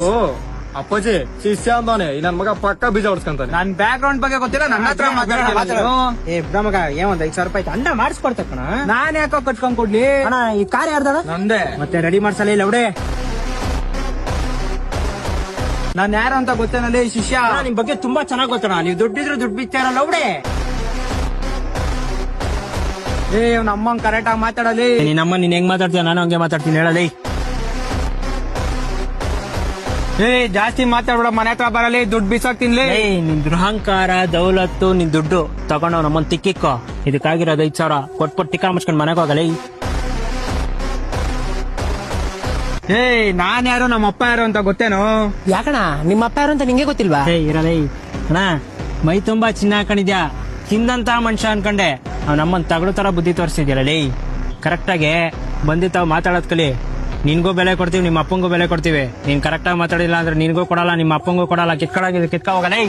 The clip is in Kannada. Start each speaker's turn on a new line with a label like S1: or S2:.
S1: ಓ ಅಪ್ಪಾಜಿ ಶಿಷ್ಯ ಅಂದಾನೆ ನನ್ ಮಗ ಪಕ್ಕ ಬೀಜ ಹೊಡ್ಸ್ಕೊಂತಾನೆ.
S2: ನನ್ ಬ್ಯಾಕ್ ಗ್ರೌಂಡ್ ಬಗ್ಗೆ ಗೊತ್ತಿಲ್ಲ, ನನ್ನ ಹತ್ರ ಮಾತಾಡೋ.
S3: ಏ ಮಗ ಒಂದ್ 5,000 ರೂಪಾಯಿ ಅಂಡ ಮಾಡಿಸ್ಕೊಡ್ತ ಕಣ.
S2: ನಾನ್ ಯಾಕೋ ಕಟ್ಕೊಂಡ್ ಕೊಡ್ಲಿ
S3: ಅಣ್ಣ ಈ ಕಾರ್ ಯಾರ್ದಣ?
S2: ನಂದೇ.
S3: ಮತ್ತೆ ರೆಡಿ ಮಾಡ್ಸಲ್ಲ ಇಲ್ಲ ಅವಡೆ.
S2: ನಾನ್ ಯಾರು ಅಂತ ಗೊತ್ತೇನಲ್ಲಿ ಶಿಷ್ಯ.
S3: ನಿಮ್ ಬಗ್ಗೆ ತುಂಬಾ ಚೆನ್ನಾಗ್ ಗೊತ್ತಣ. ನೀವು ದುಡ್ಡಿದ್ರು ದುಡ್ಡು ಬಿಚ್ಚಾರಲ್ಲ ಅವಡೆ.
S2: ನಮ್ಮಂಗ್ ಕರೆಕ್ಟ್ ಆಗಿ ಮಾತಾಡಲಿ.
S3: ನಿನ್ನಮ್ಮ ನೀನ್ ಹೆಂಗ್ ಮಾತಾಡ್ತೀಯ ನಾನು ಹಂಗೆ ಮಾತಾಡ್ತೀನಿ ಹೇಳಲಿ.
S2: ಜಾಸ್ತಿ ಮಾತಾಡ್ಬೇಡ, ಮನೆ ಹತ್ರ ಬರಲಿ, ದುಡ್ಡು ಬಿಸಾಕ್ತಿನ್ಲಿ.
S3: ನಿನ್ ದುರಹಂಕಾರ ದೌಲತ್ತು ನಿನ್ ದುಡ್ಡು ತಗೊಂಡು ನಮ್ಮನ್ ತಿಕ್ಕಿಕ್ಕೋ. ಇದಕ್ಕಾಗಿರೋದು 5,000 ಕೊಟ್ಬಿಟ್ಟು ಟಿಕ್ಕ ಮುಚ್ಕೊಂಡ್ ಮನೆಗೆ ಹೋಗಲಿ.
S2: ನಾನ್ ಯಾರು ನಮ್ಮ ಅಪ್ಪ ಯಾರು ಅಂತ ಗೊತ್ತೇನೋ?
S4: ಯಾಕಣ ನಿಮ್ಮ ಅಪ್ಪ ಯಾರು ಅಂತ ನಿಂಗೆ ಗೊತ್ತಿಲ್ವಾ?
S3: ಇರಲೇ ಅಣ್ಣ, ಮೈ ತುಂಬಾ ಚಿನ್ನ ಹಾಕೊಂಡಿದ್ಯಾ, ತಿಂದಂತ ಮನುಷ್ಯ ಅನ್ಕೊಂಡೆ. ನಾವ್ ನಮ್ಮನ್ ತಗಡು ತರ ಬುದ್ಧಿ ತೋರಿಸ್ತಿದ್ಯಲ್ಲ. ಕರೆಕ್ಟ್ ಆಗಿ ಬಂದಿತ್ತಾವ್ ಮಾತಾಡೋದ್ ಕಲಿ. ನಿನ್ಗೂ ಬೆಲೆ ಕೊಡ್ತೀವಿ, ನಿಮ್ಮ ಅಪ್ಪಂಗೂ ಬೆಲೆ ಕೊಡ್ತೀವಿ. ನೀನ್ ಕರೆಕ್ಟ್ ಆಗಿ ಮಾತಾಡಿಲ್ಲ ಅಂದ್ರೆ ನಿನ್ಗೂ ಕೊಡಲ್ಲ, ನಿಮ್ಮ ಅಪ್ಪಂಗೂ ಕೊಡಲ್ಲ. ಕಿತ್ಕೊಳಾಗಿದೆ ಕಿತ್ಕ ಹೋಗಲೇ.